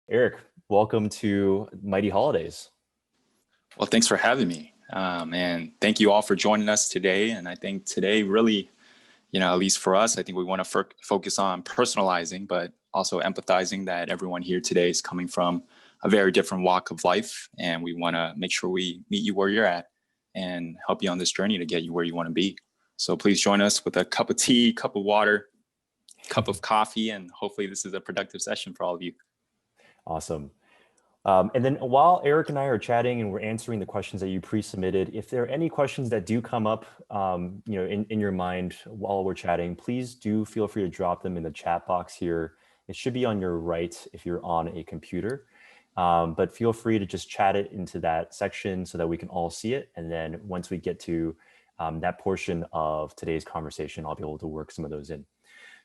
Eric, welcome to Mighty Holidays. Well, thanks for having me. And thank you all for joining us today. And I think today really, at least for us, I think we want to focus on personalizing, but also empathizing that everyone here today is coming from a very different walk of life. And we want to make sure we meet you where you're at and help you on this journey to get you where you want to be. So please join us with a cup of tea, cup of water, cup of coffee, and hopefully this is a productive session for all of you. Awesome. And then while Eric and I are chatting and we're answering the questions that you pre-submitted, if there are any questions that do come up, in your mind while we're chatting, please do feel free to drop them in the chat box here. It should be on your right if you're on a computer, but feel free to just chat it into that section so that we can all see it. And then once we get to that portion of today's conversation, I'll be able to work some of those in.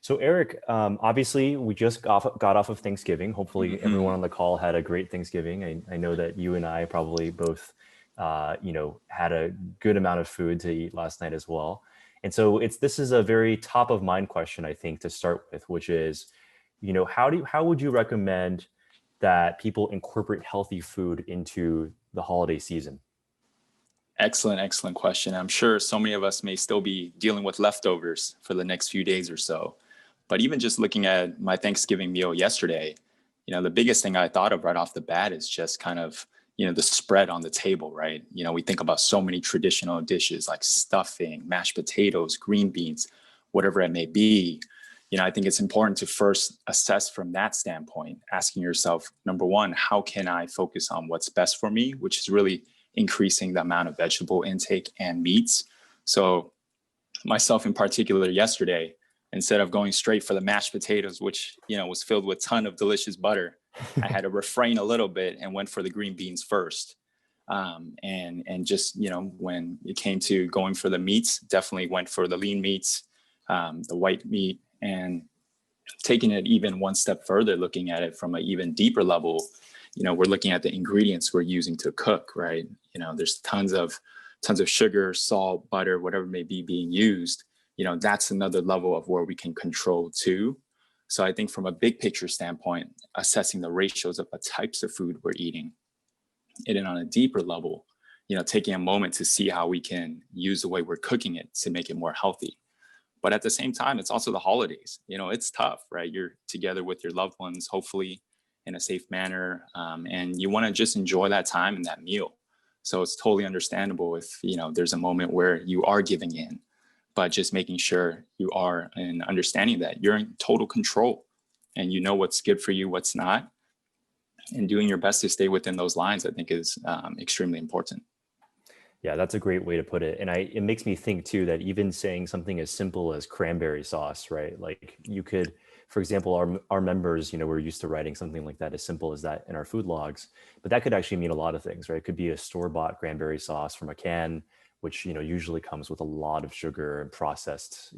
So Eric, obviously we just got off of Thanksgiving. Hopefully everyone on the call had a great Thanksgiving. I know that you and I probably both, had a good amount of food to eat last night as well. And so this is a very top of mind question, I think, to start with, which is, how would you recommend that people incorporate healthy food into the holiday season? Excellent question. I'm sure so many of us may still be dealing with leftovers for the next few days or so. But even just looking at my Thanksgiving meal yesterday, the biggest thing I thought of right off the bat is just kind of, the spread on the table, right? We think about so many traditional dishes like stuffing, mashed potatoes, green beans, whatever it may be. I think it's important to first assess from that standpoint, asking yourself, number one, how can I focus on what's best for me, which is really increasing the amount of vegetable intake and meats. So myself in particular yesterday, instead of going straight for the mashed potatoes, which, was filled with a ton of delicious butter, I had to refrain a little bit and went for the green beans first. And just, when it came to going for the meats, definitely went for the lean meats, the white meat, and taking it even one step further, looking at it from an even deeper level. We're looking at the ingredients we're using to cook, right? There's tons of sugar, salt, butter, whatever may be being used. That's another level of where we can control too. So I think from a big picture standpoint, assessing the ratios of the types of food we're eating, and then on a deeper level, taking a moment to see how we can use the way we're cooking it to make it more healthy. But at the same time, it's also the holidays. It's tough, right? You're together with your loved ones, hopefully in a safe manner. And you want to just enjoy that time and that meal. So it's totally understandable if, there's a moment where you are giving in, but just making sure you are in understanding that you're in total control and you know what's good for you, what's not, and doing your best to stay within those lines, I think is extremely important. Yeah, that's a great way to put it. And it makes me think too, that even saying something as simple as cranberry sauce, right? Like you could, for example, our members, we're used to writing something like that, as simple as that in our food logs, but that could actually mean a lot of things, right? It could be a store-bought cranberry sauce from a can, which, usually comes with a lot of sugar and processed,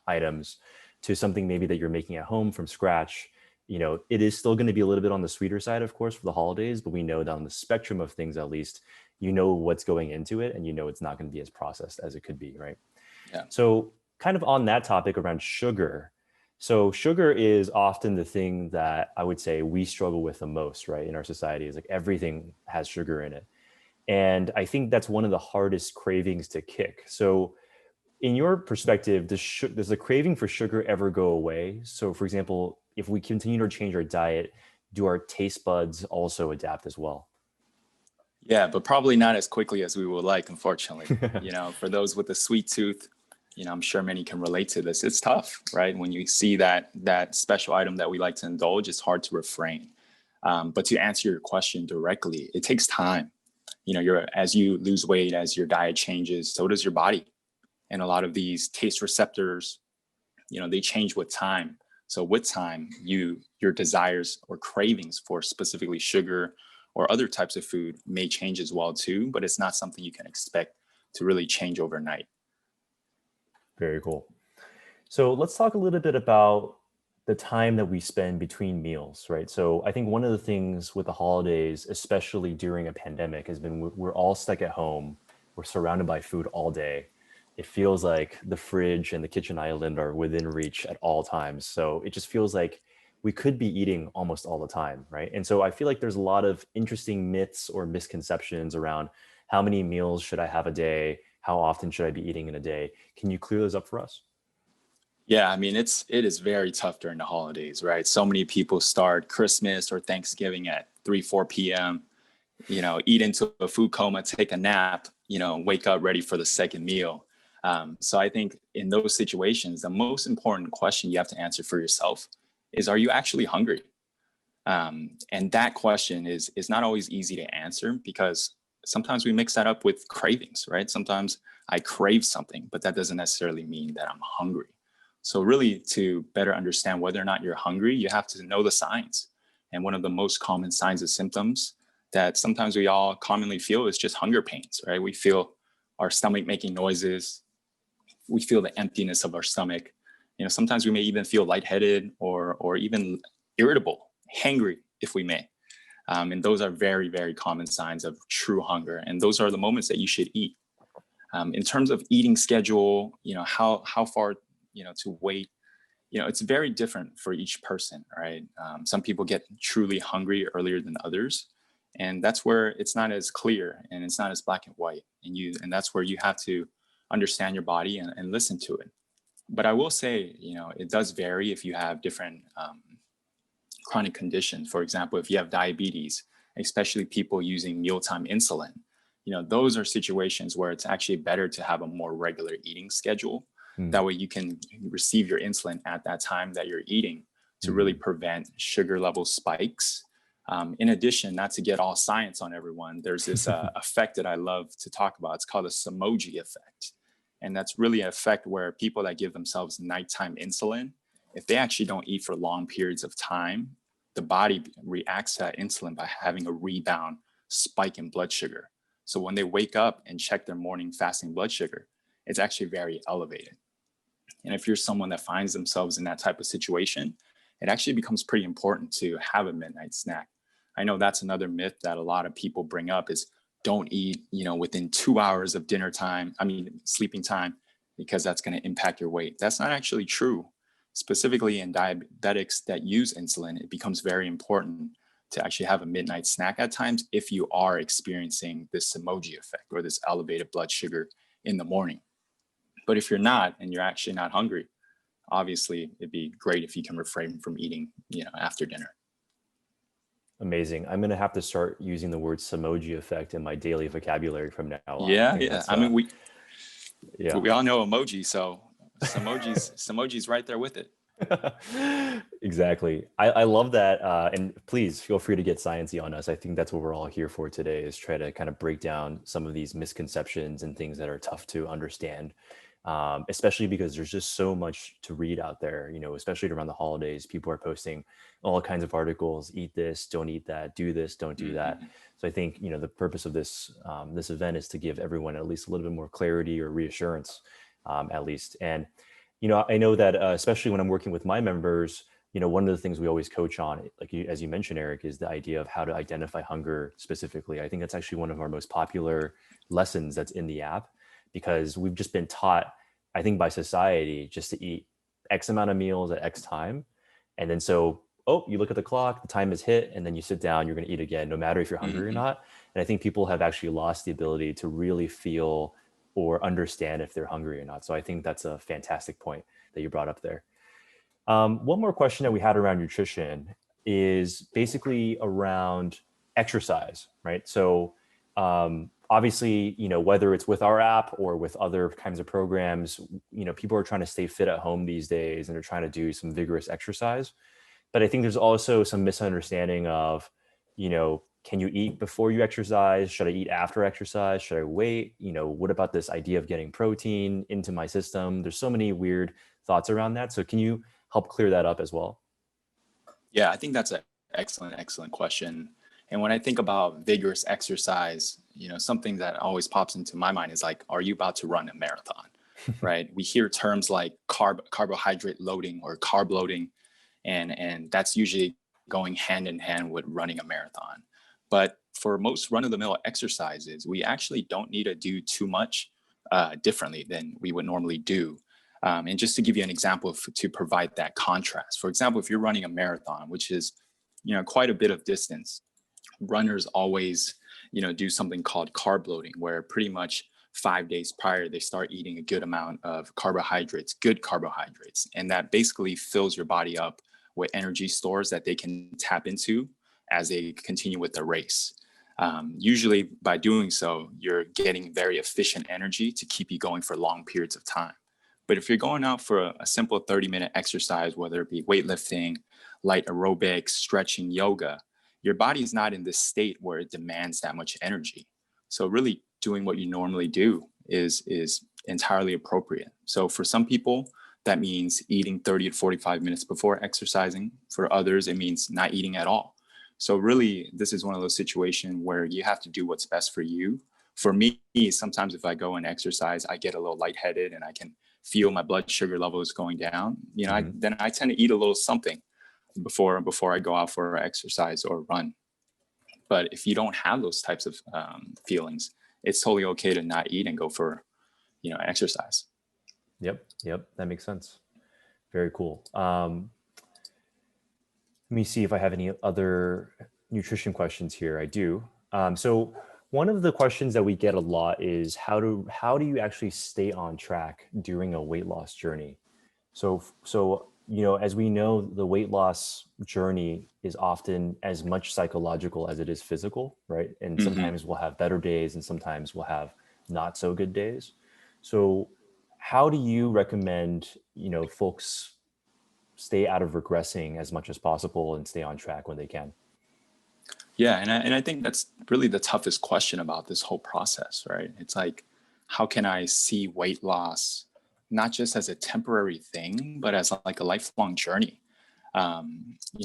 items, to something maybe that you're making at home from scratch. It is still going to be a little bit on the sweeter side, of course, for the holidays, but we know that on the spectrum of things, at least, what's going into it, and it's not going to be as processed as it could be, right? Yeah. So kind of on that topic around sugar. So sugar is often the thing that I would say we struggle with the most, right? In our society, is like everything has sugar in it. And I think that's one of the hardest cravings to kick. So in your perspective, does the craving for sugar ever go away? So for example, if we continue to change our diet, do our taste buds also adapt as well? Yeah, but probably not as quickly as we would like, unfortunately. For those with a sweet tooth, I'm sure many can relate to this. It's tough, right? When you see that special item that we like to indulge, it's hard to refrain. But to answer your question directly, it takes time. As you lose weight, as your diet changes, so does your body. And a lot of these taste receptors, they change with time. So with time, your desires or cravings for specifically sugar or other types of food may change as well too, but it's not something you can expect to really change overnight. Very cool. So let's talk a little bit about the time that we spend between meals, right? So I think one of the things with the holidays, especially during a pandemic, has been we're all stuck at home. We're surrounded by food all day. It feels like the fridge and the kitchen island are within reach at all times. So it just feels like we could be eating almost all the time, right? And so I feel like there's a lot of interesting myths or misconceptions around how many meals should I have a day? How often should I be eating in a day? Can you clear those up for us? Yeah, I mean, it is very tough during the holidays, right? So many people start Christmas or Thanksgiving at 3, 4 p.m., eat into a food coma, take a nap, wake up ready for the second meal. So I think in those situations, the most important question you have to answer for yourself is, are you actually hungry? And that question is not always easy to answer, because sometimes we mix that up with cravings, right? Sometimes I crave something, but that doesn't necessarily mean that I'm hungry. So really, to better understand whether or not you're hungry, you have to know the signs. And one of the most common signs and symptoms that sometimes we all commonly feel is just hunger pains, right? We feel our stomach making noises. We feel the emptiness of our stomach. Sometimes we may even feel lightheaded or even irritable, hangry, if we may. And those are very, very common signs of true hunger. And those are the moments that you should eat. In terms of eating schedule, how far, to wait, it's very different for each person, right? Some people get truly hungry earlier than others. And that's where it's not as clear and it's not as black and white. And that's where you have to understand your body and listen to it. But I will say, it does vary if you have different chronic conditions. For example, if you have diabetes, especially people using mealtime insulin, those are situations where it's actually better to have a more regular eating schedule. Mm. That way you can receive your insulin at that time that you're eating to really Mhm. prevent sugar level spikes. In addition, not to get all science on everyone, there's this effect that I love to talk about. It's called a Samoji effect. And that's really an effect where people that give themselves nighttime insulin, if they actually don't eat for long periods of time, the body reacts to that insulin by having a rebound spike in blood sugar. So when they wake up and check their morning fasting blood sugar, it's actually very elevated. And if you're someone that finds themselves in that type of situation, it actually becomes pretty important to have a midnight snack. I know that's another myth that a lot of people bring up is, don't eat, within 2 hours of sleeping time, because that's going to impact your weight. That's not actually true. Specifically in diabetics that use insulin, it becomes very important to actually have a midnight snack at times if you are experiencing this emoji effect or this elevated blood sugar in the morning. But if you're not, and you're actually not hungry, obviously it'd be great if you can refrain from eating, after dinner. Amazing. I'm going to have to start using the word Samoji effect in my daily vocabulary from now on. I Yeah, think yeah. that's, I mean, yeah. we all know emoji, so Samoji's right there with it. Exactly. I love that. And please feel free to get sciencey on us. I think that's what we're all here for today, is try to kind of break down some of these misconceptions and things that are tough to understand. Especially because there's just so much to read out there, especially around the holidays. People are posting all kinds of articles: eat this, don't eat that, do this, don't do that. Mhm. So I think, the purpose of this event is to give everyone at least a little bit more clarity or reassurance, at least. And I know that, especially when I'm working with my members, one of the things we always coach on, like as you mentioned, Eric, is the idea of how to identify hunger specifically. I think that's actually one of our most popular lessons that's in the app, because we've just been taught, I think, by society just to eat X amount of meals at X time. And then you look at the clock, the time is hit, and then you sit down, you're going to eat again, no matter if you're hungry or Mhm. not. And I think people have actually lost the ability to really feel or understand if they're hungry or not. So I think that's a fantastic point that you brought up there. One more question that we had around nutrition is basically around exercise, right? So obviously, whether it's with our app or with other kinds of programs, people are trying to stay fit at home these days and they're trying to do some vigorous exercise. But I think there's also some misunderstanding of, can you eat before you exercise? Should I eat after exercise? Should I wait? What about this idea of getting protein into my system? There's so many weird thoughts around that. So can you help clear that up as well? Yeah, I think that's an excellent question. And when I think about vigorous exercise, something that always pops into my mind is like, are you about to run a marathon? Right? We hear terms like carbohydrate loading or carb loading, and that's usually going hand in hand with running a marathon. But for most run-of-the-mill exercises, we actually don't need to do too much differently than we would normally do. And just to give you an example to provide that contrast, for example, if you're running a marathon, which is, quite a bit of distance, runners always, do something called carb loading, where pretty much 5 days prior, they start eating a good amount of carbohydrates, good carbohydrates. And that basically fills your body up with energy stores that they can tap into as they continue with the race. Usually, by doing so, you're getting very efficient energy to keep you going for long periods of time. But if you're going out for a simple 30-minute exercise, whether it be weightlifting, light aerobics, stretching, yoga, your body's not in this state where it demands that much energy. So really doing what you normally do is entirely appropriate. So for some people, that means eating 30 to 45 minutes before exercising. For others, it means not eating at all. So really, this is one of those situations where you have to do what's best for you. For me, sometimes if I go and exercise, I get a little lightheaded and I can feel my blood sugar levels going down. Then I tend to eat a little something before I go out for exercise or run. But if you don't have those types of feelings, it's totally okay to not eat and go for, exercise. Yep. That makes sense. Very cool. Let me see if I have any other nutrition questions here. I do. So one of the questions that we get a lot is how do you actually stay on track during a weight loss journey? So as we know, the weight loss journey is often as much psychological as it is physical, right? And sometimes we'll have better days and sometimes we'll have not so good days. So how do you recommend, folks stay out of regressing as much as possible and stay on track when they can? Yeah, and I think that's really the toughest question about this whole process, right? It's like, how can I see weight loss not just as a temporary thing, but as like a lifelong journey?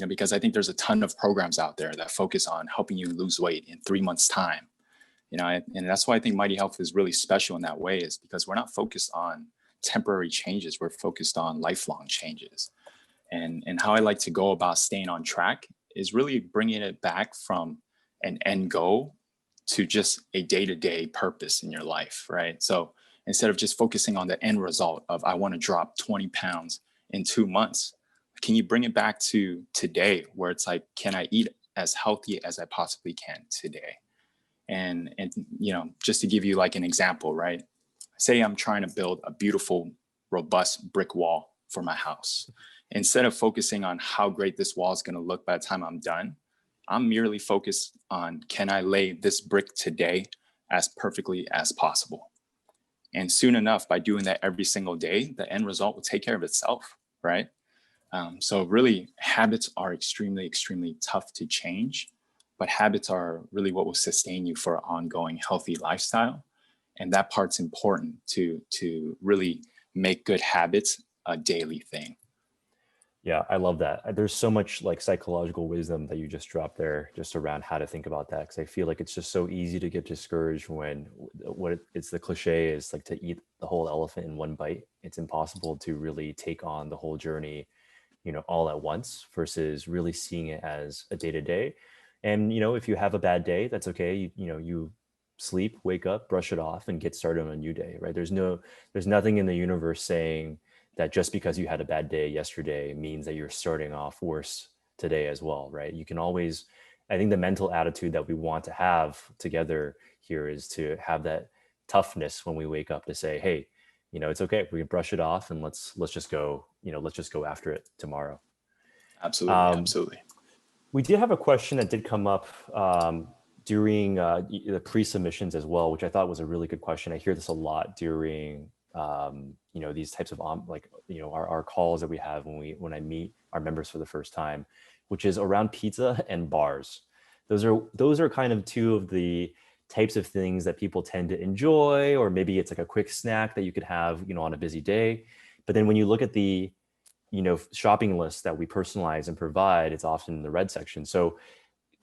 Because I think there's a ton of programs out there that focus on helping you lose weight in 3 months' time. And that's why I think Mighty Health is really special in that way, is because we're not focused on temporary changes. We're focused on lifelong changes. And how I like to go about staying on track is really bringing it back from an end goal to just a day-to-day purpose in your life, right? So instead of just focusing on the end result of I want to drop 20 pounds in 2 months, can you bring it back to today, where it's like, can I eat as healthy as I possibly can today? And just to give you like an example, right? Say I'm trying to build a beautiful, robust brick wall for my house. Instead of focusing on how great this wall is going to look by the time I'm done, I'm merely focused on, can I lay this brick today as perfectly as possible? And soon enough, by doing that every single day, the end result will take care of itself, right? So really, habits are extremely, extremely tough to change, but habits are really what will sustain you for an ongoing healthy lifestyle. And that part's important to really make good habits a daily thing. Yeah, I love that. There's so much like psychological wisdom that you just dropped there, just around how to think about that. Because I feel like it's just so easy to get discouraged when it's the cliche is like to eat the whole elephant in one bite. It's impossible to really take on the whole journey, all at once versus really seeing it as a day to day. And if you have a bad day, that's okay. You sleep, wake up, brush it off, and get started on a new day. Right? There's nothing in the universe saying that just because you had a bad day yesterday means that you're starting off worse today as well, right? You can always, I think the mental attitude that we want to have together here is to have that toughness when we wake up to say, hey, it's okay. We can brush it off and let's just go, let's just go after it tomorrow. Absolutely, Um, absolutely. we did have a question that did come up during the pre-submissions as well, which I thought was a really good question. I hear this a lot during these types of our calls that we have when I meet our members for the first time, which is around pizza and bars. Those are kind of two of the types of things that people tend to enjoy, or maybe it's like a quick snack that you could have on a busy day. But then when you look at the shopping list that we personalize and provide, it's often in the red section. So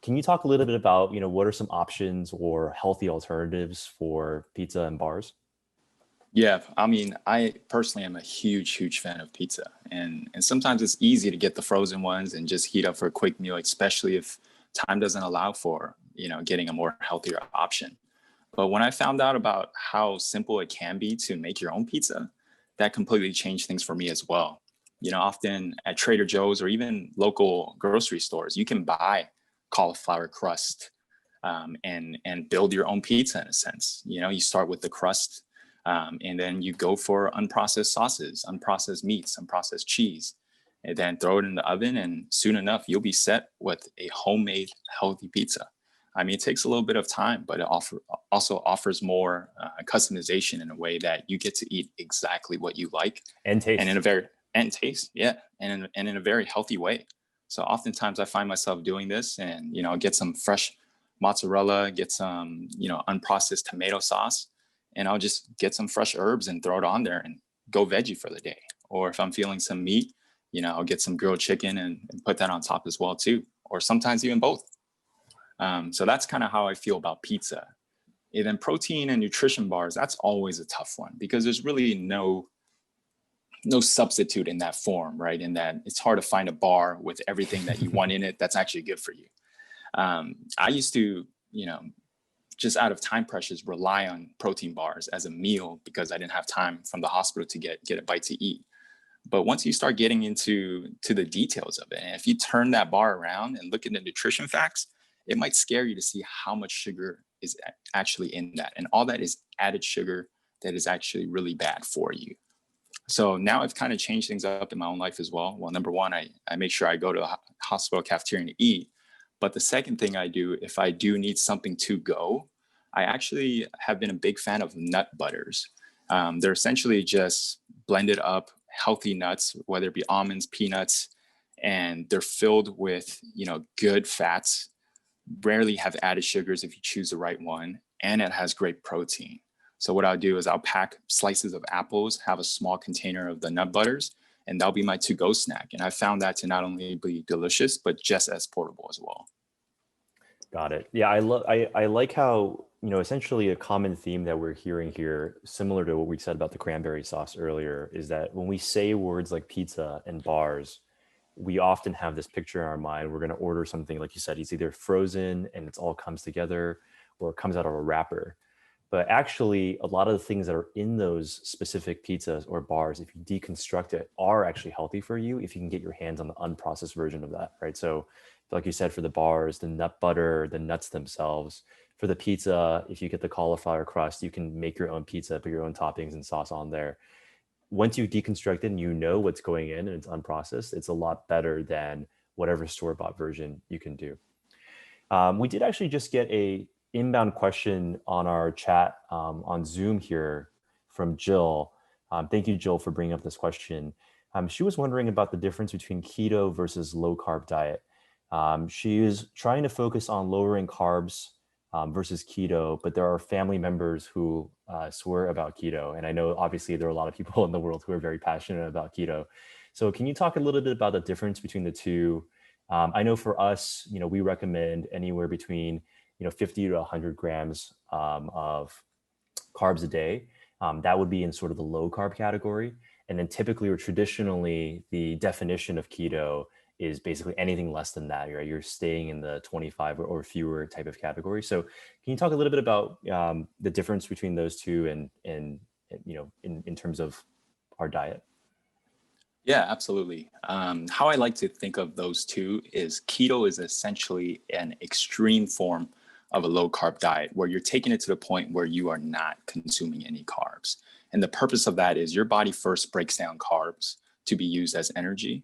can you talk a little bit about what are some options or healthy alternatives for pizza and bars? Yeah, I mean, I personally am a huge, huge fan of pizza, and sometimes it's easy to get the frozen ones and just heat up for a quick meal, especially if time doesn't allow for getting a more healthier option. But when I found out about how simple it can be to make your own pizza, that completely changed things for me as well. Often at Trader Joe's or even local grocery stores, you can buy cauliflower crust, and build your own pizza in a sense. You start with the crust, and then you go for unprocessed sauces, unprocessed meats, unprocessed cheese, and then throw it in the oven. And soon enough, you'll be set with a homemade healthy pizza. I mean, it takes a little bit of time, but it also offers more customization in a way that you get to eat exactly what you like, And and in taste. a very and taste, yeah, and in a very healthy way. So oftentimes I find myself doing this, and get some fresh mozzarella, get some unprocessed tomato sauce, and I'll just get some fresh herbs and throw it on there and go veggie for the day. Or if I'm feeling some meat, I'll get some grilled chicken and put that on top as well too, or sometimes even both. So that's kind of how I feel about pizza. And then protein and nutrition bars, that's always a tough one because there's really no substitute in that form, right? In that it's hard to find a bar with everything that you want in it that's actually good for you. I used to, just out of time pressures, rely on protein bars as a meal because I didn't have time from the hospital to get a bite to eat. But once you start getting into the details of it, and if you turn that bar around and look at the nutrition facts, it might scare you to see how much sugar is actually in that. And all that is added sugar that is actually really bad for you. So now I've kind of changed things up in my own life as well. Well, number one, I make sure I go to the hospital cafeteria to eat. But the second thing I do, if I do need something to go, I actually have been a big fan of nut butters. They're essentially just blended up healthy nuts, whether it be almonds, peanuts, and they're filled with, good fats, rarely have added sugars if you choose the right one, and it has great protein. So what I'll do is I'll pack slices of apples, have a small container of the nut butters, and that'll be my to-go snack. And I found that to not only be delicious, but just as portable as well. Got it. Yeah, I like how, essentially a common theme that we're hearing here, similar to what we said about the cranberry sauce earlier, is that when we say words like pizza and bars, we often have this picture in our mind. We're going to order something, like you said, it's either frozen and it's all comes together, or it comes out of a wrapper. But actually, a lot of the things that are in those specific pizzas or bars, if you deconstruct it, are actually healthy for you if you can get your hands on the unprocessed version of that, right? So, like you said, for the bars, the nut butter, the nuts themselves. For the pizza, if you get the cauliflower crust, you can make your own pizza, put your own toppings and sauce on there. Once you deconstruct it and you know what's going in and it's unprocessed, it's a lot better than whatever store-bought version you can do. We did actually just get a inbound question on our chat on Zoom here from Jill. Thank you, Jill, for bringing up this question. She was wondering about the difference between keto versus low carb diet. She is trying to focus on lowering carbs versus keto, but there are family members who swear about keto. And I know obviously there are a lot of people in the world who are very passionate about keto. So can you talk a little bit about the difference between the two? I know for us, we recommend anywhere between 50 to 100 grams of carbs a day. That would be in sort of the low carb category. And then typically or traditionally, the definition of keto is basically anything less than that. Right? You're staying in the 25 or fewer type of category. So can you talk a little bit about the difference between those two and in terms of our diet? Yeah, absolutely. How I like to think of those two is keto is essentially an extreme form of a low carb diet where you're taking it to the point where you are not consuming any carbs. And the purpose of that is your body first breaks down carbs to be used as energy.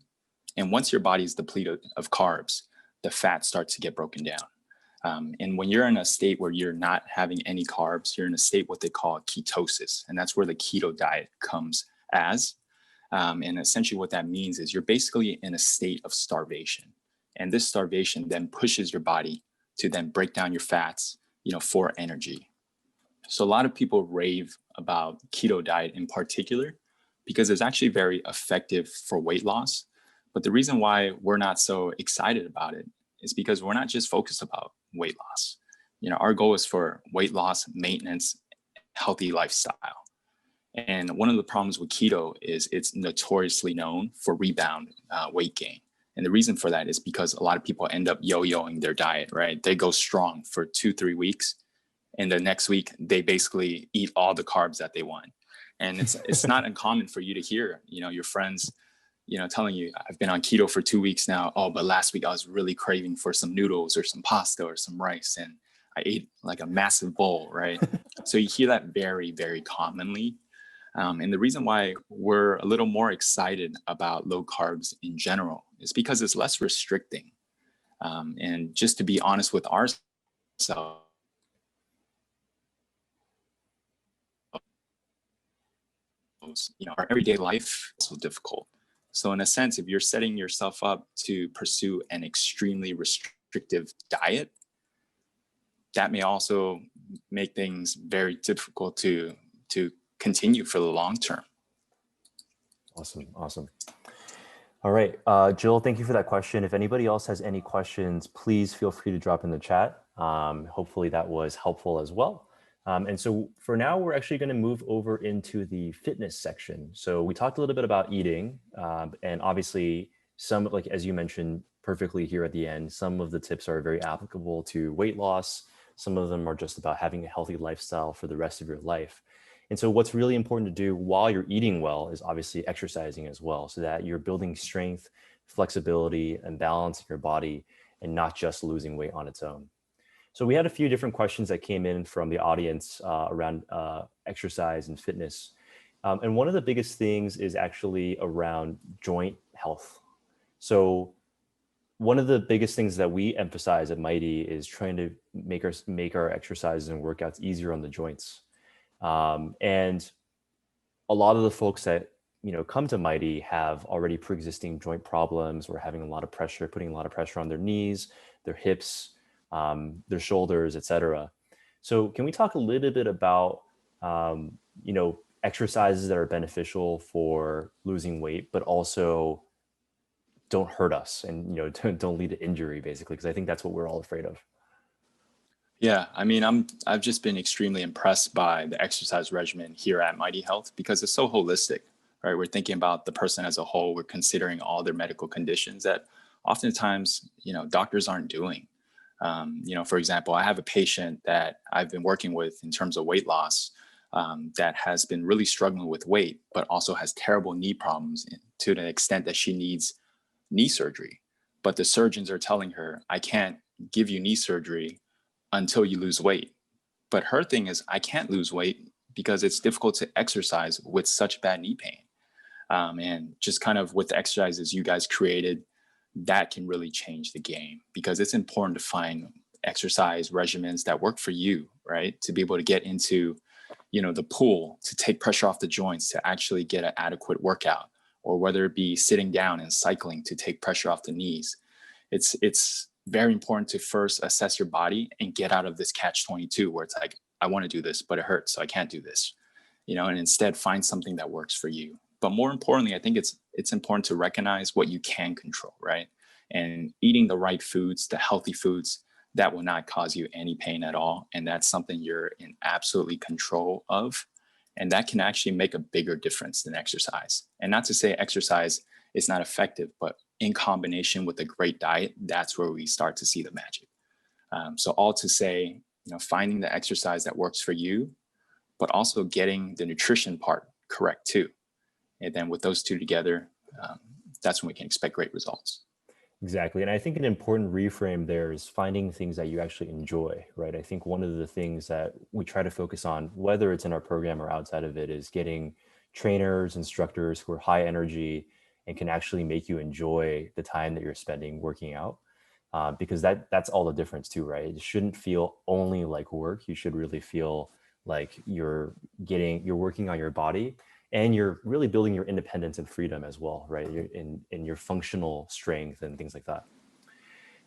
And once your body is depleted of carbs, the fats start to get broken down. And when you're in a state where you're not having any carbs, you're in a state what they call ketosis. And that's where the keto diet comes as. And essentially what that means is you're basically in a state of starvation. And this starvation then pushes your body to then break down your fats, for energy. So a lot of people rave about keto diet in particular because it's actually very effective for weight loss. But the reason why we're not so excited about it is because we're not just focused about weight loss. Our goal is for weight loss, maintenance, healthy lifestyle. And one of the problems with keto is it's notoriously known for rebound weight gain. And the reason for that is because a lot of people end up yo-yoing their diet, right? They go strong for 2-3 weeks. And the next week, they basically eat all the carbs that they want. And it's not uncommon for you to hear, your friends, telling you, I've been on keto for 2 weeks now. Oh, but last week I was really craving for some noodles or some pasta or some rice, and I ate like a massive bowl, right? So you hear that very, very commonly. And the reason why we're a little more excited about low carbs in general is because it's less restricting. And just to be honest with ourselves, our everyday life is so difficult. So in a sense, if you're setting yourself up to pursue an extremely restrictive diet, that may also make things very difficult to continue for the long term. Awesome. All right, Jill, thank you for that question. If anybody else has any questions, please feel free to drop in the chat. Hopefully that was helpful as well. And so for now, we're actually going to move over into the fitness section. So we talked a little bit about eating, and obviously some, like as you mentioned perfectly here at the end, some of the tips are very applicable to weight loss. Some of them are just about having a healthy lifestyle for the rest of your life. And so what's really important to do while you're eating well is obviously exercising as well, so that you're building strength, flexibility, and balance in your body, and not just losing weight on its own. So we had a few different questions that came in from the audience around exercise and fitness. And one of the biggest things is actually around joint health. So one of the biggest things that we emphasize at Mighty is trying to make our exercises and workouts easier on the joints. And a lot of the folks that come to Mighty have already pre-existing joint problems, or having a lot of pressure, putting a lot of pressure on their knees, their hips, their shoulders, etc. So can we talk a little bit about exercises that are beneficial for losing weight, but also don't hurt us and don't lead to injury, basically, because I think that's what we're all afraid of. Yeah, I mean, I've just been extremely impressed by the exercise regimen here at Mighty Health because it's so holistic, right? We're thinking about the person as a whole. We're considering all their medical conditions that oftentimes, doctors aren't doing. For example, I have a patient that I've been working with in terms of weight loss that has been really struggling with weight, but also has terrible knee problems to the extent that she needs knee surgery. But the surgeons are telling her, I can't give you knee surgery until you lose weight. But her thing is, I can't lose weight because it's difficult to exercise with such bad knee pain. And just kind of with the exercises you guys created, that can really change the game, because it's important to find exercise regimens that work for you, right? To be able to get into, the pool, to take pressure off the joints, to actually get an adequate workout, or whether it be sitting down and cycling to take pressure off the knees. It's very important to first assess your body and get out of this catch-22 where it's like, I want to do this, but it hurts, so I can't do this, and instead find something that works for you. But more importantly, I think it's important to recognize what you can control, right? And eating the right foods, the healthy foods that will not cause you any pain at all. And that's something you're in absolutely control of. And that can actually make a bigger difference than exercise. And not to say exercise is not effective, but in combination with a great diet, that's where we start to see the magic. So all to say, finding the exercise that works for you, but also getting the nutrition part correct too. And then with those two together, that's when we can expect great results. Exactly. And I think an important reframe there is finding things that you actually enjoy, right? I think one of the things that we try to focus on, whether it's in our program or outside of it, is getting trainers, instructors who are high energy and can actually make you enjoy the time that you're spending working out. Because that's all the difference too, right? It shouldn't feel only like work. You should really feel like you're working on your body, and you're really building your independence and freedom as well, right? You're in your functional strength and things like that.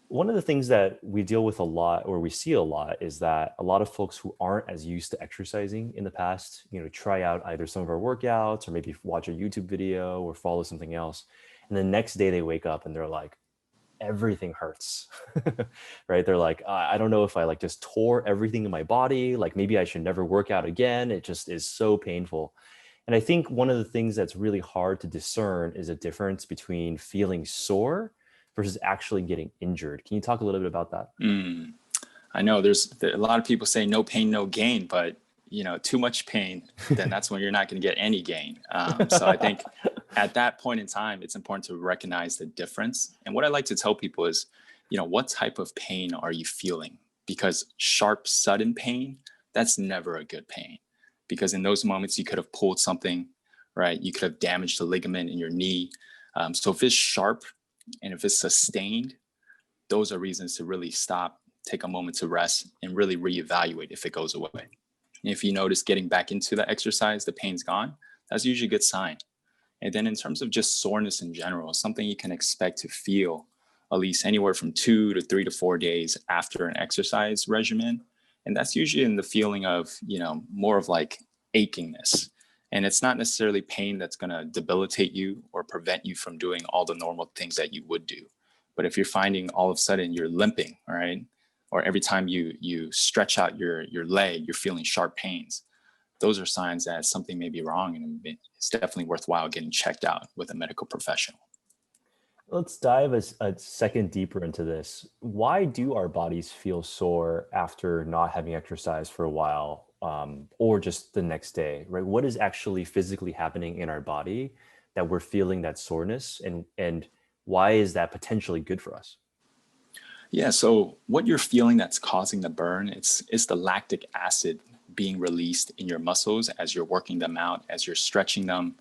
One of the things that we deal with a lot, or we see a lot, is that a lot of folks who aren't as used to exercising in the past, try out either some of our workouts or maybe watch a YouTube video or follow something else. And the next day they wake up and they're like, everything hurts, right? They're like, I don't know if I just tore everything in my body. Like maybe I should never work out again. It just is so painful. And I think one of the things that's really hard to discern is a difference between feeling sore versus actually getting injured. Can you talk a little bit about that? I know there's a lot of people say no pain, no gain, but too much pain, then that's when you're not going to get any gain. So I think at that point in time, it's important to recognize the difference. And what I like to tell people is, what type of pain are you feeling? Because sharp, sudden pain, that's never a good pain. Because in those moments, you could have pulled something, right? You could have damaged the ligament in your knee. So if it's sharp and if it's sustained, those are reasons to really stop, take a moment to rest, and really reevaluate if it goes away. And if you notice getting back into the exercise, the pain's gone, that's usually a good sign. And then in terms of just soreness in general, something you can expect to feel at least anywhere from 2 to 3 to 4 days after an exercise regimen. And that's usually in the feeling of, more of like achingness. And it's not necessarily pain that's going to debilitate you or prevent you from doing all the normal things that you would do. But if you're finding all of a sudden you're limping, right? Or every time you stretch out your leg, you're feeling sharp pains. Those are signs that something may be wrong, and it's definitely worthwhile getting checked out with a medical professional. Let's dive a second deeper into this. Why do our bodies feel sore after not having exercise for a while, or just the next day, right? What is actually physically happening in our body that we're feeling that soreness, and why is that potentially good for us? Yeah, so what you're feeling that's causing the burn, it's the lactic acid being released in your muscles as you're working them out, as you're stretching them.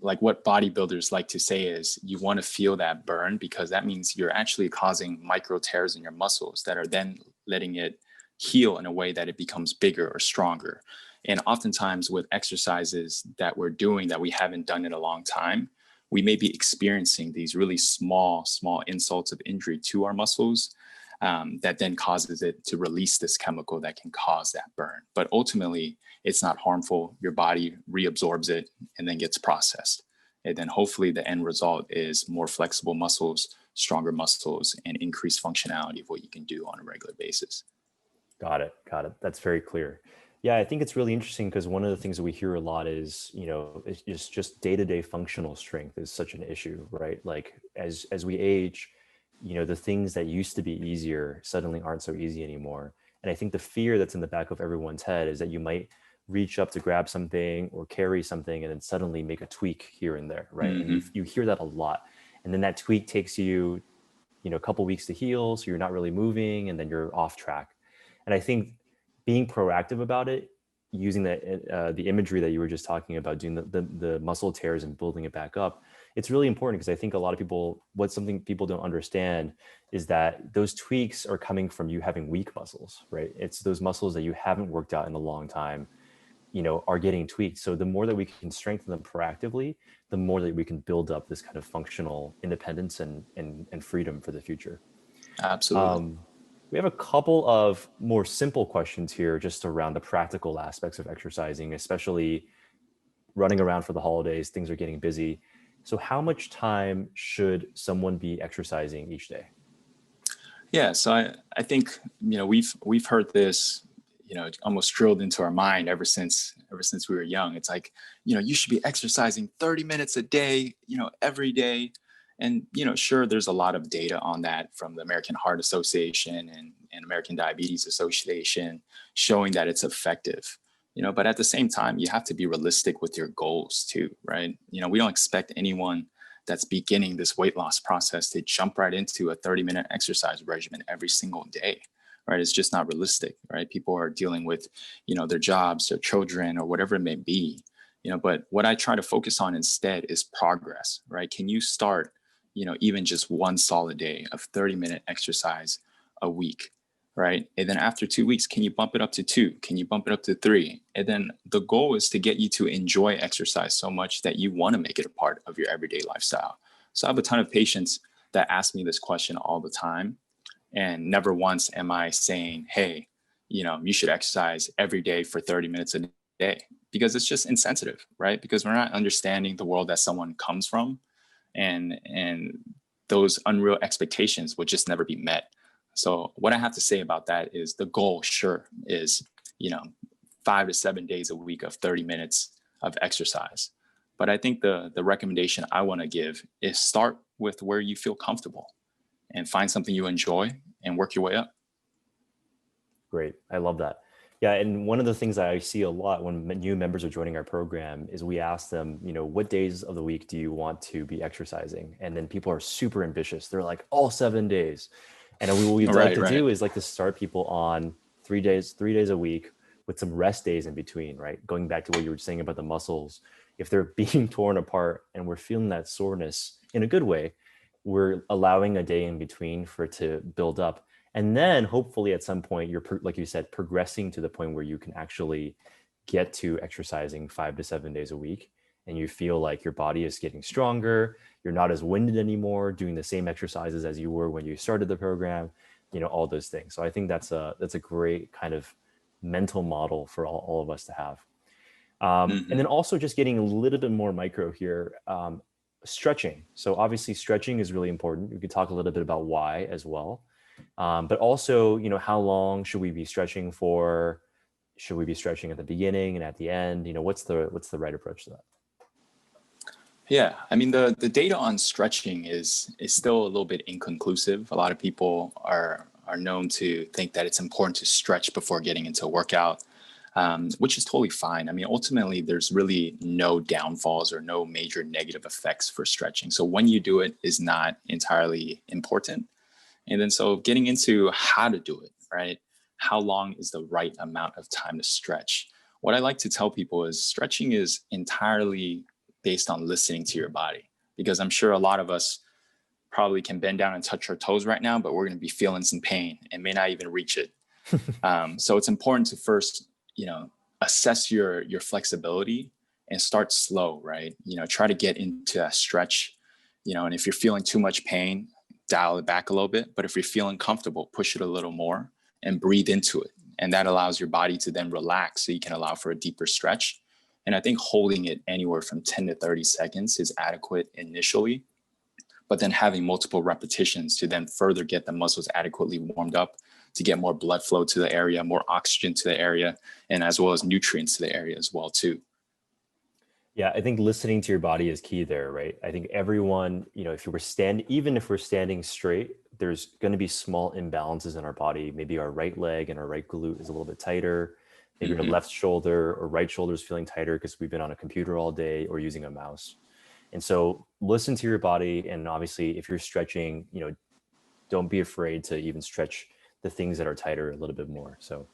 Like what bodybuilders like to say is you want to feel that burn because that means you're actually causing micro tears in your muscles that are then letting it heal in a way that it becomes bigger or stronger. And oftentimes with exercises that we're doing that we haven't done in a long time, we may be experiencing these really small insults of injury to our muscles, that then causes it to release this chemical that can cause that burn. But ultimately, it's not harmful. Your body reabsorbs it and then gets processed. And then hopefully the end result is more flexible muscles, stronger muscles, and increased functionality of what you can do on a regular basis. Got it. Got it. That's very clear. Yeah, I think it's really interesting because one of the things that we hear a lot is, it's just day-to-day functional strength is such an issue, right? Like as we age, the things that used to be easier suddenly aren't so easy anymore. And I think the fear that's in the back of everyone's head is that you might reach up to grab something or carry something and then suddenly make a tweak here and there, right? And you hear that a lot. And then that tweak takes you, a couple weeks to heal, so you're not really moving, and then you're off track. And I think being proactive about it, using the imagery that you were just talking about, doing the muscle tears and building it back up, it's really important because I think a lot of people, something people don't understand is that those tweaks are coming from you having weak muscles, right? It's those muscles that you haven't worked out in a long time, are getting tweaked. So the more that we can strengthen them proactively, the more that we can build up this kind of functional independence and freedom for the future. Absolutely. We have a couple of more simple questions here just around the practical aspects of exercising, especially running around for the holidays, things are getting busy. So how much time should someone be exercising each day? Yeah, so I think we've heard this almost drilled into our mind ever since we were young. It's like you should be exercising 30 minutes a day, every day. And sure, there's a lot of data on that from the American Heart Association and American Diabetes Association showing that it's effective. But at the same time, you have to be realistic with your goals too, right? We don't expect anyone that's beginning this weight loss process to jump right into a 30-minute exercise regimen every single day, right? It's just not realistic, right? People are dealing with, their jobs, their children, or whatever it may be, but what I try to focus on instead is progress, right? Can you start, even just one solid day of 30-minute exercise a week, right? And then after 2 weeks, can you bump it up to 2? Can you bump it up to 3? And then the goal is to get you to enjoy exercise so much that you want to make it a part of your everyday lifestyle. So I have a ton of patients that ask me this question all the time. And never once am I saying, hey, you should exercise every day for 30 minutes a day, because it's just insensitive, right? Because we're not understanding the world that someone comes from, and those unreal expectations would just never be met. So what I have to say about that is the goal, sure, is, 5 to 7 days a week of 30 minutes of exercise. But I think the recommendation I want to give is start with where you feel comfortable and find something you enjoy and work your way up. Great. I love that. Yeah, and one of the things that I see a lot when new members are joining our program is we ask them, what days of the week do you want to be exercising? And then people are super ambitious. They're like, all 7 days. And what we'd like Right, to right. do is like to start people on 3 days a week with some rest days in between, right? Going back to what you were saying about the muscles, if they're being torn apart and we're feeling that soreness in a good way, we're allowing a day in between for it to build up. And then hopefully at some point, like you said, progressing to the point where you can actually get to exercising 5 to 7 days a week. And you feel like your body is getting stronger. You're not as winded anymore, doing the same exercises as you were when you started the program, all those things. So I think that's a great kind of mental model for all of us to have. And then Hmm. also just getting a little bit more micro here, stretching. So obviously stretching is really important. We could talk a little bit about why as well. But also, how long should we be stretching for? Should we be stretching at the beginning and at the end? What's the right approach to that? Yeah, I mean the data on stretching is still a little bit inconclusive. A lot of people are known to think that it's important to stretch before getting into a workout, which is totally fine. I mean, ultimately, there's really no downfalls or no major negative effects for stretching. So when you do it is not entirely important. And then so getting into how to do it, right? How long is the right amount of time to stretch? What I like to tell people is stretching is entirely based on listening to your body, because I'm sure a lot of us probably can bend down and touch our toes right now, but we're going to be feeling some pain and may not even reach it. So it's important to first, assess your flexibility and start slow, right? Try to get into a stretch, and if you're feeling too much pain, dial it back a little bit. But if you're feeling comfortable, push it a little more and breathe into it. And that allows your body to then relax so you can allow for a deeper stretch. And I think holding it anywhere from 10 to 30 seconds is adequate initially, but then having multiple repetitions to then further get the muscles adequately warmed up, to get more blood flow to the area, more oxygen to the area, and as well as nutrients to the area as well too. Yeah, I think listening to your body is key there, right? I think everyone, if you were even if we're standing straight, there's going to be small imbalances in our body. Maybe our right leg and our right glute is a little bit tighter. Maybe our Hmm. left shoulder or right shoulder is feeling tighter because we've been on a computer all day or using a mouse. And so listen to your body. And obviously, if you're stretching, don't be afraid to even stretch the things that are tighter a little bit more. So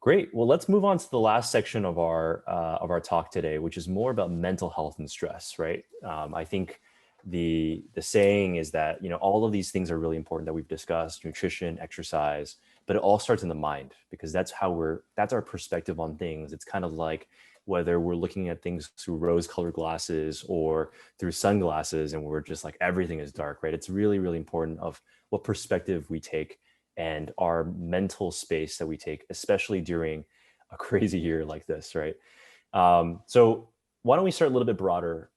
great. Well, let's move on to the last section of our talk today, which is more about mental health and stress. Right. I think the saying is that all of these things are really important that we've discussed: nutrition, exercise, but it all starts in the mind, because that's our perspective on things. It's kind of like whether we're looking at things through rose-colored glasses or through sunglasses, and we're just like everything is dark. Right. It's really, really important of what perspective we take and our mental space that we take, especially during a crazy year like this, right? So why don't we start a little bit broader?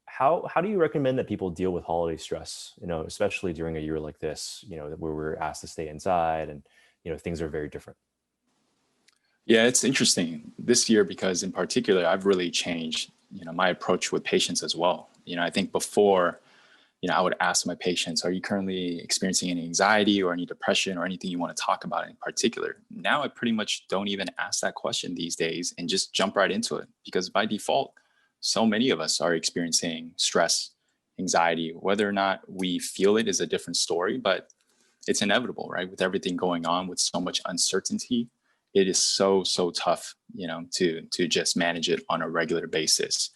How do you recommend that people deal with holiday stress? Especially during a year like this, where we're asked to stay inside and things are very different. Yeah, it's interesting this year because in particular, I've really changed, my approach with patients as well. I think before, I would ask my patients, are you currently experiencing any anxiety or any depression or anything you want to talk about in particular? Now I pretty much don't even ask that question these days and just jump right into it, because by default, so many of us are experiencing stress, anxiety. Whether or not we feel it is a different story, but it's inevitable, right? With everything going on, with so much uncertainty, it is so tough, to just manage it on a regular basis.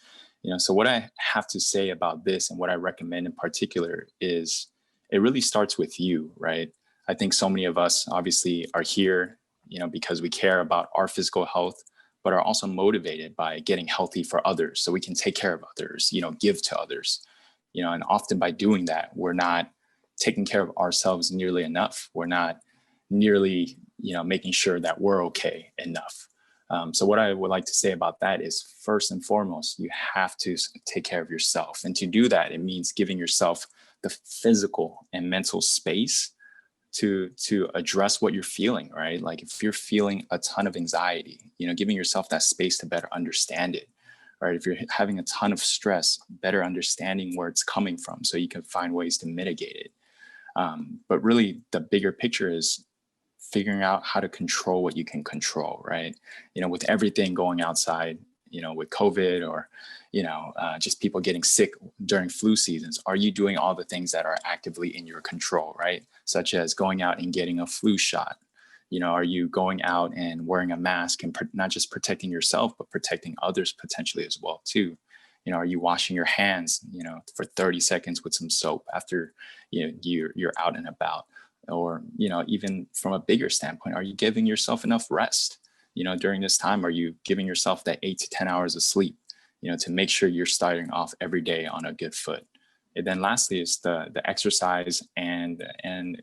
So what I have to say about this and what I recommend in particular is it really starts with you, right? I think so many of us obviously are here, because we care about our physical health, but are also motivated by getting healthy for others so we can take care of others, give to others, and often by doing that, we're not taking care of ourselves nearly enough. We're not nearly, making sure that we're okay enough. So what I would like to say about that is, first and foremost, you have to take care of yourself. And to do that, it means giving yourself the physical and mental space to address what you're feeling, right? Like if you're feeling a ton of anxiety, giving yourself that space to better understand it, right? If you're having a ton of stress, better understanding where it's coming from so you can find ways to mitigate it. But really, the bigger picture is figuring out how to control what you can control, right? With everything going outside, with COVID, or, just people getting sick during flu seasons, are you doing all the things that are actively in your control, right? Such as going out and getting a flu shot. Are you going out and wearing a mask and not just protecting yourself, but protecting others potentially as well too? Are you washing your hands, for 30 seconds with some soap after, you're out and about? Or, even from a bigger standpoint, are you giving yourself enough rest? During this time, are you giving yourself that 8 to 10 hours of sleep, to make sure you're starting off every day on a good foot? And then lastly is the exercise and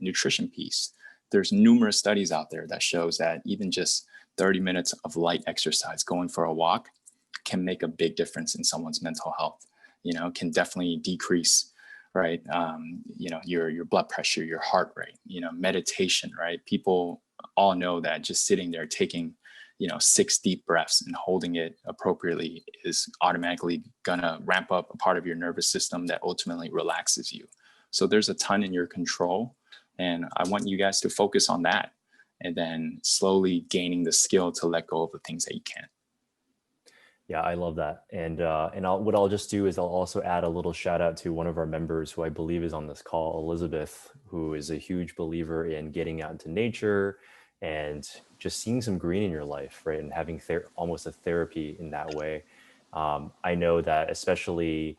nutrition piece. There's numerous studies out there that shows that even just 30 minutes of light exercise, going for a walk, can make a big difference in someone's mental health. Can definitely decrease, right? Your blood pressure, your heart rate, meditation, right? People all know that just sitting there taking, 6 deep breaths and holding it appropriately is automatically gonna ramp up a part of your nervous system that ultimately relaxes you. So there's a ton in your control. And I want you guys to focus on that, and then slowly gaining the skill to let go of the things that you can't. Yeah, I love that. And what I'll just do is I'll also add a little shout out to one of our members who I believe is on this call, Elizabeth, who is a huge believer in getting out into nature and just seeing some green in your life, right? And having almost a therapy in that way. I know that especially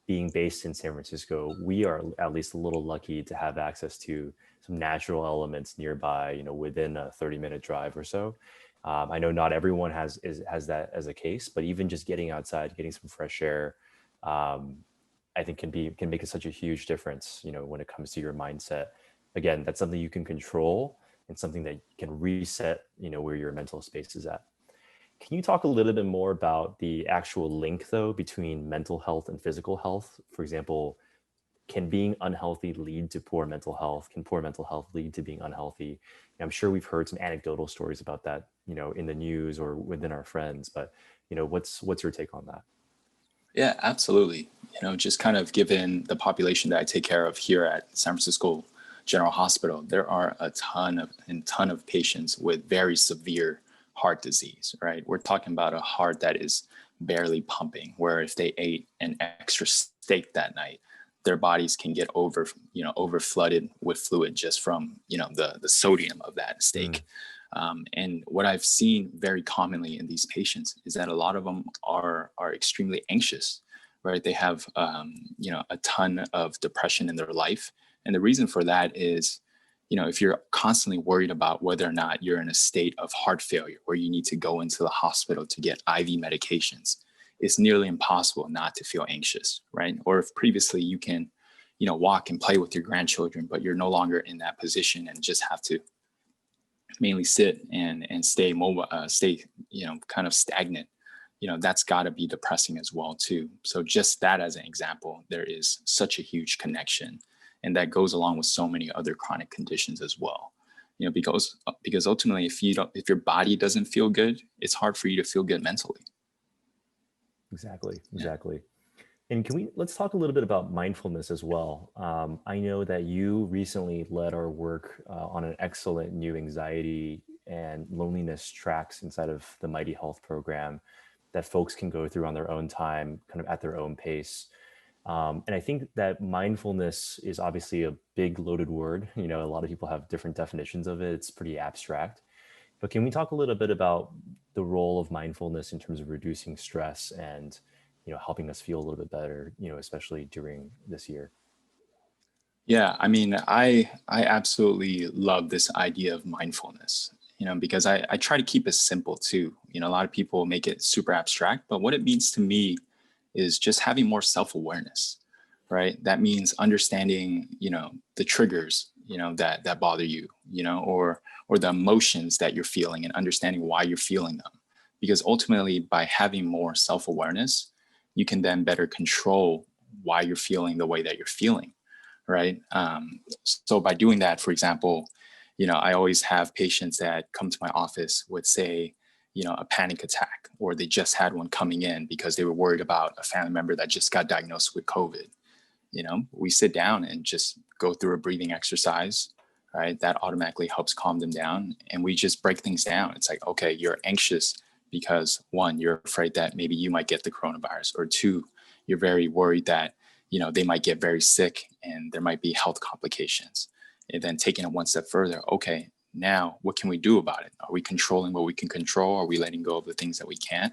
being based in San Francisco, we are at least a little lucky to have access to some natural elements nearby, within a 30-minute drive or so. I know not everyone has that as a case, but even just getting outside, getting some fresh air, um, I think can make such a huge difference, when it comes to your mindset. Again, that's something you can control and something that can reset, where your mental space is at. Can you talk a little bit more about the actual link, though, between mental health and physical health? For example, can being unhealthy lead to poor mental health? Can poor mental health lead to being unhealthy? I'm sure we've heard some anecdotal stories about that, in the news or within our friends. But what's your take on that? Yeah, absolutely. Just kind of given the population that I take care of here at San Francisco General Hospital, there are a ton of patients with very severe heart disease, right? We're talking about a heart that is barely pumping, where if they ate an extra steak that night, their bodies can get over flooded with fluid just from, the sodium of that Mm, steak. And what I've seen very commonly in these patients is that a lot of them are extremely anxious, right? They have a ton of depression in their life, and the reason for that is, if you're constantly worried about whether or not you're in a state of heart failure where you need to go into the hospital to get IV medications, it's nearly impossible not to feel anxious, right? Or if previously you can, walk and play with your grandchildren, but you're no longer in that position and just have to mainly sit and stay mobile, stay, kind of stagnant, that's got to be depressing as well too. So just that as an example, there is such a huge connection, and that goes along with so many other chronic conditions as well. Because ultimately, if your body doesn't feel good, it's hard for you to feel good mentally. exactly, Yeah. exactly. And let's talk a little bit about mindfulness as well. I know that you recently led our work on an excellent new anxiety and loneliness tracks inside of the Mighty Health program that folks can go through on their own time, kind of at their own pace. And I think that mindfulness is obviously a big loaded word. A lot of people have different definitions of it. It's pretty abstract. But can we talk a little bit about the role of mindfulness in terms of reducing stress and, helping us feel a little bit better, especially during this year? Yeah, I mean, I absolutely love this idea of mindfulness, because I try to keep it simple too. A lot of people make it super abstract, but what it means to me is just having more self-awareness, right? That means understanding, the triggers, that bother you, or the emotions that you're feeling, and understanding why you're feeling them. Because ultimately, by having more self-awareness, you can then better control why you're feeling the way that you're feeling, right? So by doing that, for example, I always have patients that come to my office with, say, a panic attack, or they just had one coming in because they were worried about a family member that just got diagnosed with COVID. We sit down and just go through a breathing exercise, right? That automatically helps calm them down. And we just break things down. It's like, okay, you're anxious because one, you're afraid that maybe you might get the coronavirus, or two, you're very worried that, they might get very sick and there might be health complications. And then taking it one step further, okay, now what can we do about it? Are we controlling what we can control? Are we letting go of the things that we can't?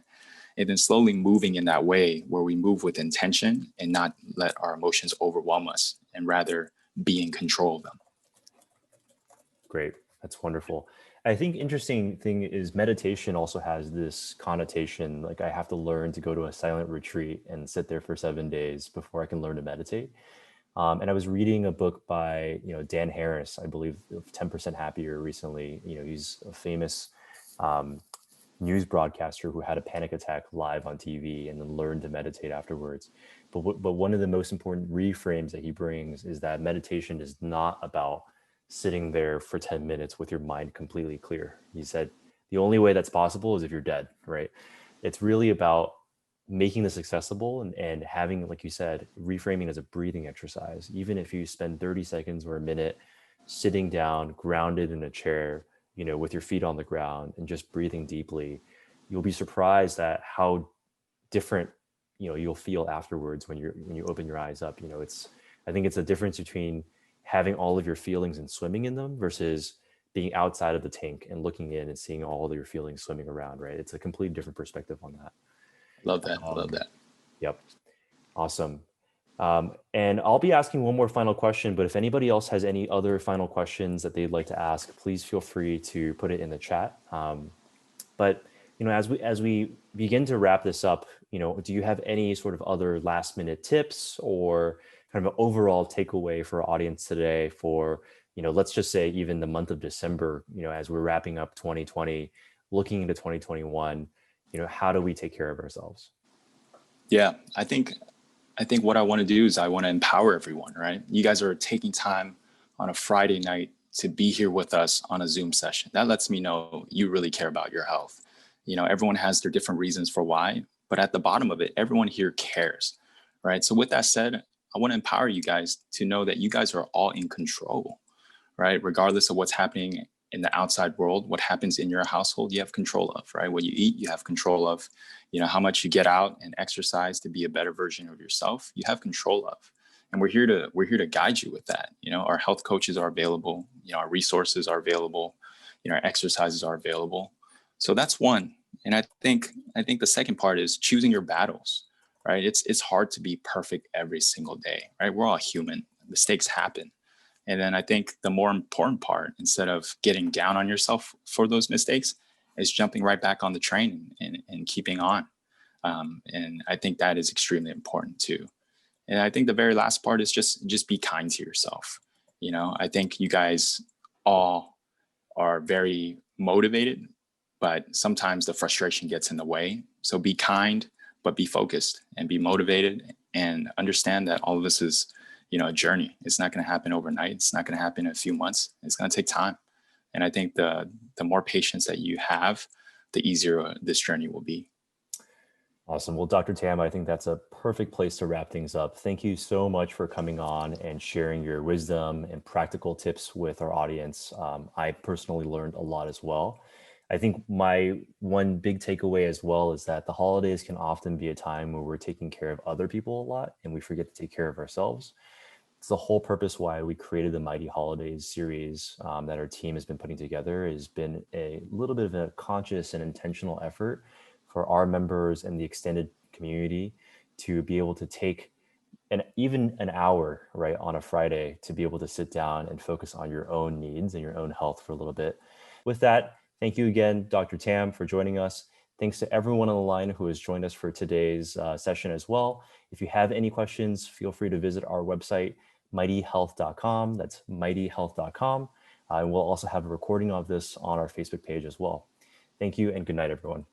And then slowly moving in that way where we move with intention and not let our emotions overwhelm us, and rather be in control of them. Great. That's wonderful. I think interesting thing is meditation also has this connotation, like I have to learn to go to a silent retreat and sit there for 7 days before I can learn to meditate. And I was reading a book by, Dan Harris, I believe, of 10% Happier recently. He's a famous news broadcaster who had a panic attack live on TV and then learned to meditate afterwards. But one of the most important reframes that he brings is that meditation is not about sitting there for 10 minutes with your mind completely clear. He said, the only way that's possible is if you're dead, right? It's really about making this accessible and having, like you said, reframing as a breathing exercise. Even if you spend 30 seconds or a minute sitting down, grounded in a chair, with your feet on the ground and just breathing deeply, you'll be surprised at how different, you'll feel afterwards when you open your eyes up. I think it's a difference between having all of your feelings and swimming in them versus being outside of the tank and looking in and seeing all of your feelings swimming around, right? It's a completely different perspective on that. Love that. Love that. Yep. Awesome. And I'll be asking one more final question, but if anybody else has any other final questions that they'd like to ask, please feel free to put it in the chat. But as we begin to wrap this up, do you have any sort of other last minute tips or kind of an overall takeaway for our audience today for, let's just say even the month of December, as we're wrapping up 2020, looking into 2021, how do we take care of ourselves? Yeah, I think what I want to do is I want to empower everyone, right? You guys are taking time on a Friday night to be here with us on a Zoom session. That lets me know you really care about your health. Everyone has their different reasons for why, but at the bottom of it, everyone here cares, right? So with that said, I want to empower you guys to know that you guys are all in control, right? Regardless of what's happening in the outside world, what happens in your household, you have control of, right? What you eat, you have control of, how much you get out and exercise to be a better version of yourself, you have control of. And we're here to guide you with that. Our health coaches are available, our resources are available, our exercises are available. So that's one. And I think the second part is choosing your battles, right? It's hard to be perfect every single day, right? We're all human. Mistakes happen. And then I think the more important part, instead of getting down on yourself for those mistakes, is jumping right back on the train and keeping on. And I think that is extremely important too. And I think the very last part is just be kind to yourself. I think you guys all are very motivated, but sometimes the frustration gets in the way. So be kind, but be focused and be motivated, and understand that all of this is, a journey. It's not going to happen overnight. It's not going to happen in a few months. It's going to take time. And I think the more patience that you have, the easier this journey will be. Awesome. Well, Dr. Tam, I think that's a perfect place to wrap things up. Thank you so much for coming on and sharing your wisdom and practical tips with our audience. I personally learned a lot as well. I think my one big takeaway as well is that the holidays can often be a time where we're taking care of other people a lot and we forget to take care of ourselves. It's the whole purpose why we created the Mighty Holidays series that our team has been putting together. Has been a little bit of a conscious and intentional effort for our members and the extended community to be able to take even an hour, right, on a Friday to be able to sit down and focus on your own needs and your own health for a little bit. With that, thank you again, Dr. Tam, for joining us. Thanks to everyone on the line who has joined us for today's session as well. If you have any questions, feel free to visit our website, mightyhealth.com. That's mightyhealth.com. And we'll also have a recording of this on our Facebook page as well. Thank you and good night, everyone.